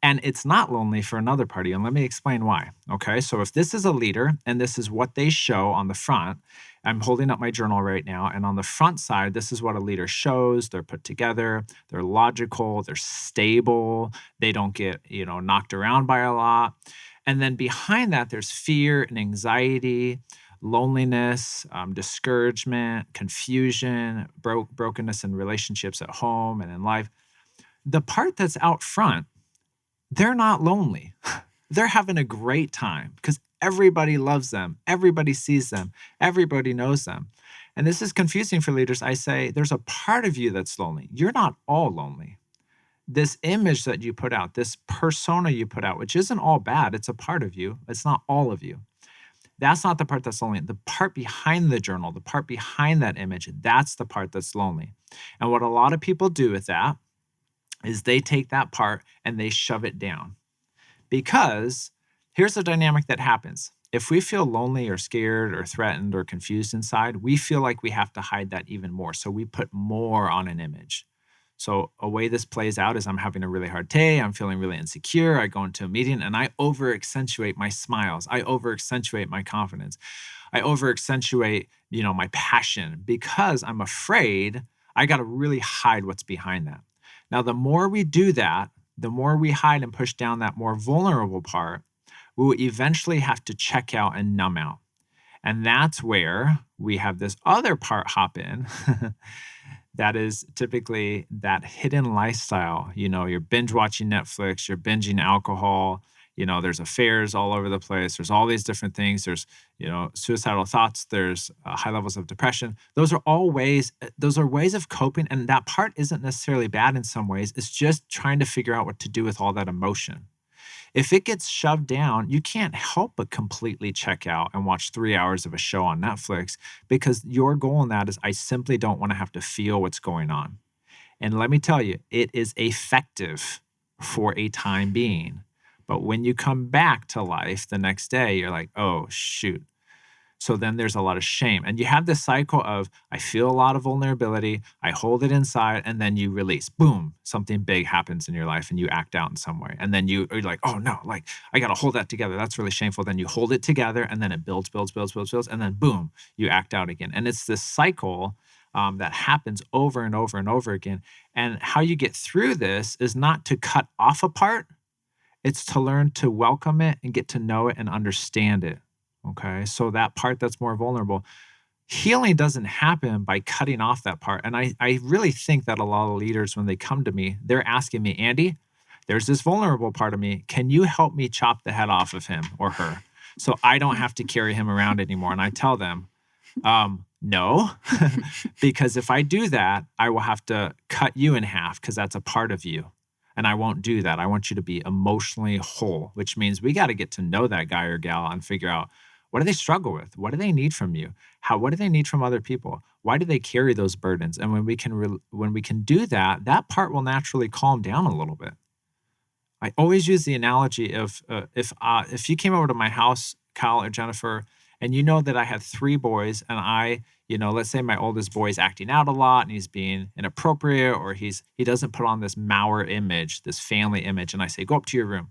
and it's not lonely for another party. And let me explain why. Okay, so if this is a leader and this is what they show on the front, I'm holding up my journal right now, and on the front side, this is what a leader shows. They're put together, they're logical, they're stable, they don't get, knocked around by a lot. And then behind that, there's fear and anxiety, loneliness, discouragement, confusion, brokenness in relationships at home and in life. The part that's out front, they're not lonely. They're having a great time because everybody loves them. Everybody sees them. Everybody knows them. And this is confusing for leaders. I say there's a part of you that's lonely. You're not all lonely. This image that you put out, this persona you put out, which isn't all bad, it's a part of you. It's not all of you. That's not the part that's lonely. The part behind the journal, the part behind that image, that's the part that's lonely. And what a lot of people do with that is they take that part and they shove it down. Because here's the dynamic that happens. If we feel lonely or scared or threatened or confused inside, we feel like we have to hide that even more. So we put more on an image. So a way this plays out is I'm having a really hard day. I'm feeling really insecure. I go into a meeting and I over-accentuate my smiles. I over-accentuate my confidence. I over-accentuate, my passion, because I'm afraid I got to really hide what's behind that. Now, the more we do that, the more we hide and push down that more vulnerable part, we will eventually have to check out and numb out. And that's where we have this other part hop in that is typically that hidden lifestyle. You're binge watching Netflix, you're binging alcohol, there's affairs all over the place. There's all these different things. There's, suicidal thoughts. There's high levels of depression. Those are ways of coping. And that part isn't necessarily bad in some ways. It's just trying to figure out what to do with all that emotion. If it gets shoved down, you can't help but completely check out and watch 3 hours of a show on Netflix, because your goal in that is, I simply don't want to have to feel what's going on. And let me tell you, it is effective for a time being. But when you come back to life the next day, you're like, oh, shoot. So then there's a lot of shame. And you have this cycle of, I feel a lot of vulnerability, I hold it inside, and then you release. Boom, something big happens in your life and you act out in some way. And then you're like, oh no, like I got to hold that together. That's really shameful. Then you hold it together and then it builds. And then boom, you act out again. And it's this cycle that happens over and over and over again. And how you get through this is not to cut off a part. It's to learn to welcome it and get to know it and understand it. Okay. So that part that's more vulnerable, healing doesn't happen by cutting off that part. And I really think that a lot of leaders, when they come to me, they're asking me, Andy, there's this vulnerable part of me. Can you help me chop the head off of him or her so I don't have to carry him around anymore? And I tell them, no, because if I do that, I will have to cut you in half, because that's a part of you. And I won't do that. I want you to be emotionally whole, which means we got to get to know that guy or gal and figure out, what do they struggle with? What do they need from you? What do they need from other people? Why do they carry those burdens? And when we can do that, that part will naturally calm down a little bit. I always use the analogy of if you came over to my house, Kyle or Jennifer, and you know that I had 3 boys, and let's say my oldest boy is acting out a lot and he's being inappropriate, or he doesn't put on this Maurer image, this family image, and I say, go up to your room.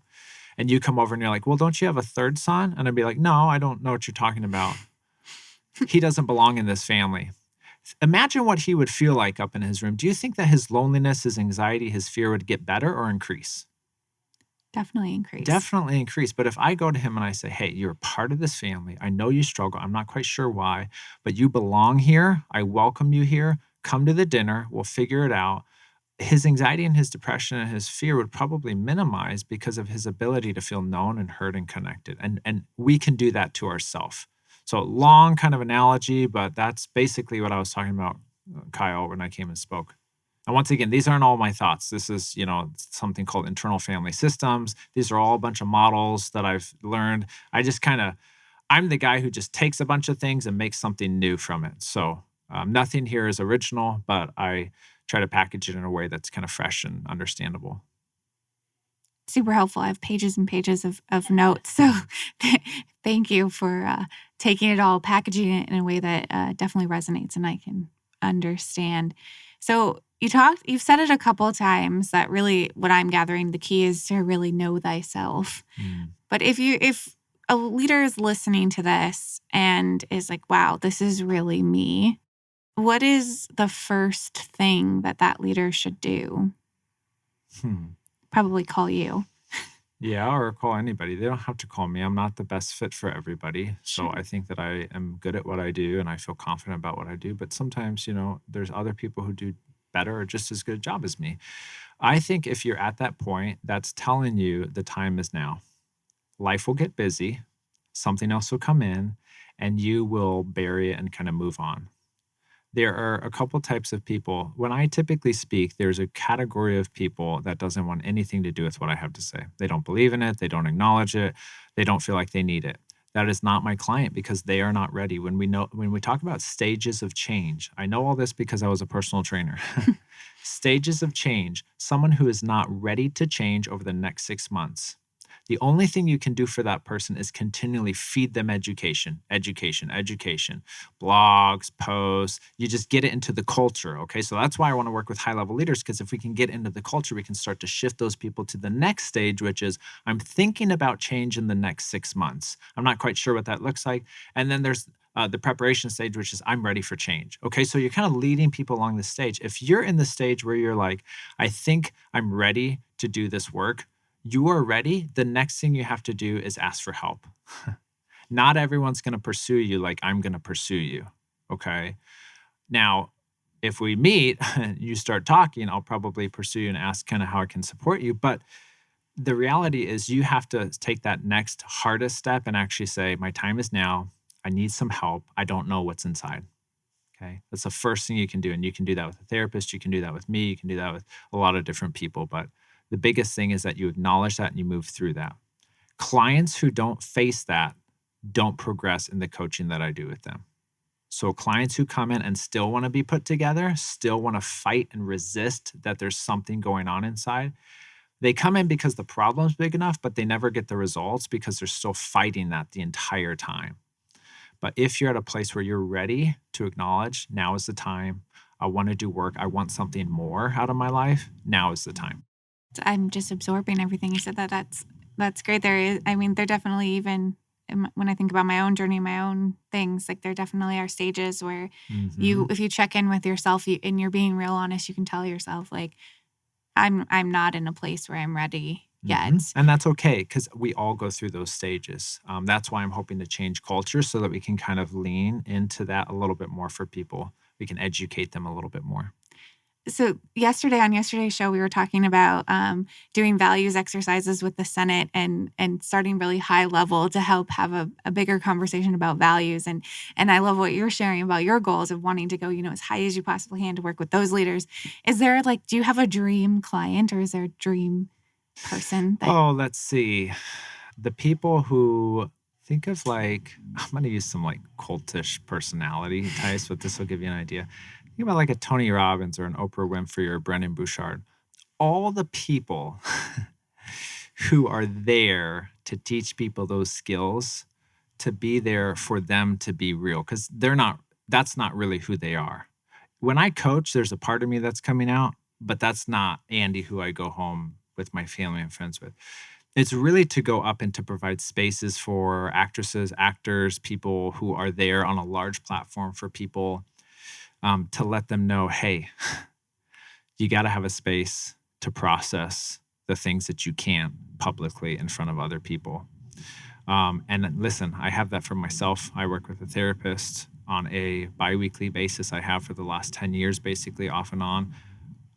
And you come over and you're like, well, don't you have a 3rd son? And I'd be like, no, I don't know what you're talking about. He doesn't belong in this family. Imagine what he would feel like up in his room. Do you think that his loneliness, his anxiety, his fear would get better or increase? Definitely increase. Definitely increase. But if I go to him and I say, hey, you're a part of this family. I know you struggle. I'm not quite sure why, but you belong here. I welcome you here. Come to the dinner. We'll figure it out. His anxiety and his depression and his fear would probably minimize because of his ability to feel known and heard and connected. And we can do that to ourselves. So long kind of analogy, but that's basically what I was talking about, Kyle, when I came and spoke. And once again, these aren't all my thoughts. This is, something called internal family systems. These are all a bunch of models that I've learned. I'm the guy who just takes a bunch of things and makes something new from it. So nothing here is original, but I try to package it in a way that's kind of fresh and understandable. Super helpful. I have pages and pages of notes. So thank you for taking it all, packaging it in a way that definitely resonates and I can understand. So you've said it a couple of times that really what I'm gathering, the key is to really know thyself. But if a leader is listening to this and is like, wow, this is really me, what is the first thing that leader should do? Probably call you. Yeah, or call anybody. They don't have to call me. I'm not the best fit for everybody. So I think that I am good at what I do and I feel confident about what I do. But sometimes, there's other people who do better or just as good a job as me. I think if you're at that point, that's telling you the time is now. Life will get busy. Something else will come in and you will bury it and kind of move on. There are a couple types of people. When I typically speak, there's a category of people that doesn't want anything to do with what I have to say. They don't believe in it. They don't acknowledge it. They don't feel like they need it. That is not my client because they are not ready. When we talk about stages of change, I know all this because I was a personal trainer. Stages of change, someone who is not ready to change over the next 6 months. The only thing you can do for that person is continually feed them education, blogs, posts. You just get it into the culture, okay? So that's why I want to work with high-level leaders, because if we can get into the culture, we can start to shift those people to the next stage, which is I'm thinking about change in the next 6 months. I'm not quite sure what that looks like. And then there's the preparation stage, which is I'm ready for change. Okay, so you're kind of leading people along the stage. If you're in the stage where you're like, I think I'm ready to do this work, you are ready, the next thing you have to do is ask for help. Not everyone's going to pursue you like I'm going to pursue you. Okay. Now, if we meet and you start talking, I'll probably pursue you and ask kind of how I can support you. But the reality is you have to take that next hardest step and actually say, my time is now. I need some help. I don't know what's inside. Okay. That's the first thing you can do. And you can do that with a therapist. You can do that with me. You can do that with a lot of different people. But the biggest thing is that you acknowledge that and you move through that. Clients who don't face that don't progress in the coaching that I do with them. So clients who come in and still want to be put together, still want to fight and resist that there's something going on inside. They come in because the problem's big enough, but they never get the results because they're still fighting that the entire time. But if you're at a place where you're ready to acknowledge, now is the time. I want to do work. I want something more out of my life. Now is the time. I'm just absorbing everything you said. That's great. There definitely, even when I think about my own journey, my own things, like there definitely are stages where if you check in with yourself and you're being real honest, you can tell yourself like, I'm not in a place where I'm ready yet. And that's okay because we all go through those stages. That's why I'm hoping to change culture so that we can kind of lean into that a little bit more for people. We can educate them a little bit more. So on yesterday's show, we were talking about doing values exercises with the Senate and starting really high level to help have a bigger conversation about values. And I love what you're sharing about your goals of wanting to go, as high as you possibly can to work with those leaders. Is there do you have a dream client or is there a dream person? Let's see. The people who think of I'm going to use some cultish personality types, but this will give you an idea. Think about a Tony Robbins or an Oprah Winfrey or a Brendan Bouchard. All the people who are there to teach people those skills, to be there for them to be real, because that's not really who they are. When I coach, there's a part of me that's coming out, but that's not Andy who I go home with my family and friends with. It's really to go up and to provide spaces for actresses, actors, people who are there on a large platform for people. To let them know, hey, you got to have a space to process the things that you can't publicly in front of other people. And listen, I have that for myself. I work with a therapist on a biweekly basis. I have for the last 10 years, basically off and on.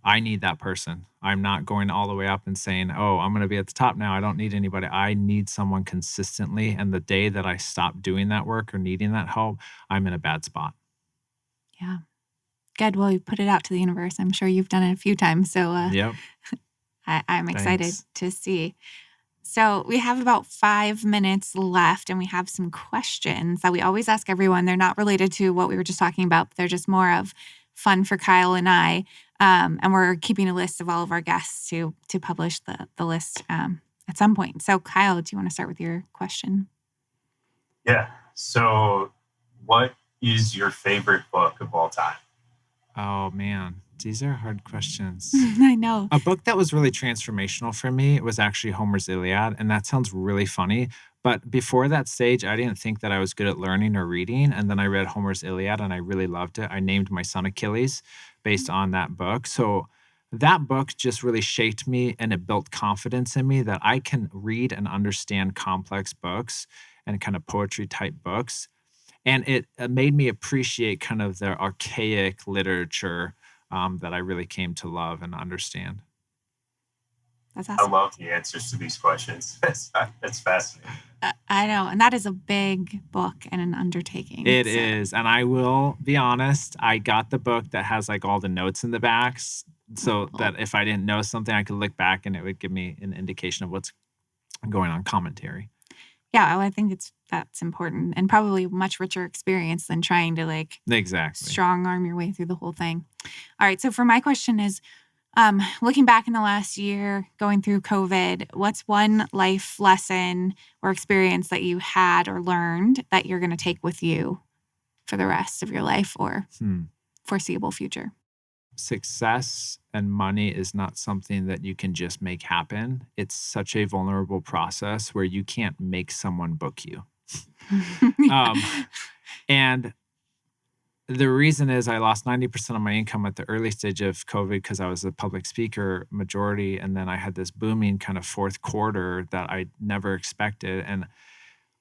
I need that person. I'm not going all the way up and saying, oh, I'm going to be at the top now. I don't need anybody. I need someone consistently. And the day that I stop doing that work or needing that help, I'm in a bad spot. Yeah. Good. Well, you put it out to the universe. I'm sure you've done it a few times. So yep. I'm excited to see. So we have about 5 minutes left and we have some questions that we always ask everyone. They're not related to what we were just talking about, but they're just more of fun for Kyle and I. And we're keeping a list of all of our guests to publish the list at some point. So Kyle, do you want to start with your question? Yeah. So what is your favorite book of all time? Oh, man. These are hard questions. I know. A book that was really transformational for me was actually Homer's Iliad. And that sounds really funny. But before that stage, I didn't think that I was good at learning or reading. And then I read Homer's Iliad and I really loved it. I named my son Achilles based on that book. So that book just really shaped me and it built confidence in me that I can read and understand complex books and kind of poetry type books. And it made me appreciate kind of the archaic literature that I really came to love and understand. That's awesome. I love the answers to these questions. It's fascinating. I know. And that is a big book and an undertaking. It is. And I will be honest, I got the book that has all the notes in the backs so that if I didn't know something, I could look back and it would give me an indication of what's going on, commentary. Yeah, I think that's important and probably a much richer experience than trying to exactly strong arm your way through the whole thing. All right. So for my question is, looking back in the last year, going through COVID, what's one life lesson or experience that you had or learned that you're going to take with you for the rest of your life or foreseeable future? Success and money is not something that you can just make happen. It's such a vulnerable process where you can't make someone book you. And the reason is I lost 90% of my income at the early stage of COVID because I was a public speaker majority. And then I had this booming kind of fourth quarter that I never expected. And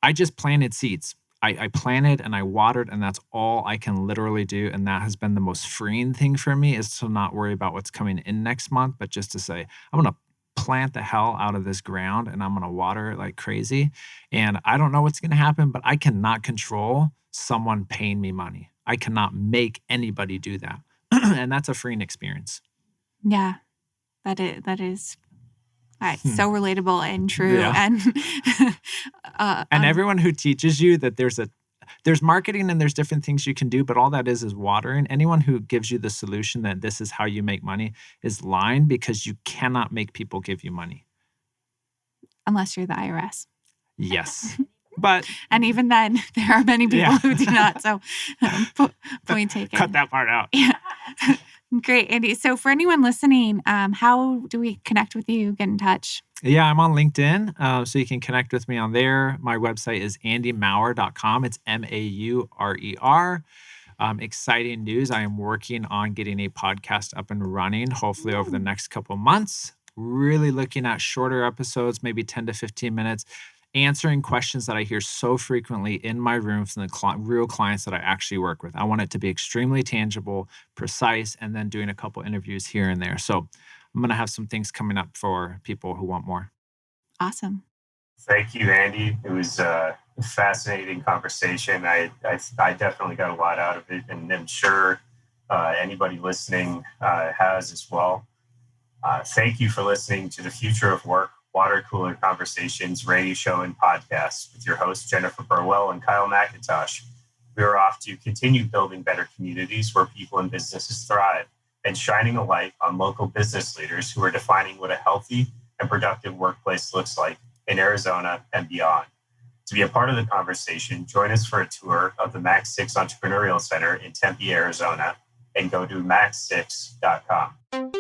I just planted seeds. I planted and I watered, and that's all I can literally do. And that has been the most freeing thing for me, is to not worry about what's coming in next month, but just to say, I'm going to plant the hell out of this ground and I'm going to water it like crazy. And I don't know what's going to happen, but I cannot control someone paying me money. I cannot make anybody do that. And that's a freeing experience. Yeah, that is so relatable and true. Yeah. And everyone who teaches you that there's marketing and there's different things you can do, but all that is watering. Anyone who gives you the solution that this is how you make money is lying, because you cannot make people give you money. Unless you're the IRS. Yes. But and even then, there are many people who do not. So point taken. Cut that part out. Yeah. Great, Andy. So for anyone listening, how do we connect with you, get in touch? Yeah, I'm on LinkedIn, so you can connect with me on there. My website is andymaurer.com. It's MAURER. Exciting news. I am working on getting a podcast up and running, hopefully over the next couple months. Really looking at shorter episodes, maybe 10 to 15 minutes, answering questions that I hear so frequently in my room from the real clients that I actually work with. I want it to be extremely tangible, precise, and then doing a couple interviews here and there. So I'm going to have some things coming up for people who want more. Awesome. Thank you, Andy. It was a fascinating conversation. I definitely got a lot out of it, and I'm sure anybody listening has as well. Thank you for listening to the Future of Work Water Cooler Conversations radio show and podcast with your hosts, Jennifer Burwell and Kyle McIntosh. We are off to continue building better communities where people and businesses thrive, and shining a light on local business leaders who are defining what a healthy and productive workplace looks like in Arizona and beyond. To be a part of the conversation, join us for a tour of the Max 6 Entrepreneurial Center in Tempe, Arizona, and go to max6.com.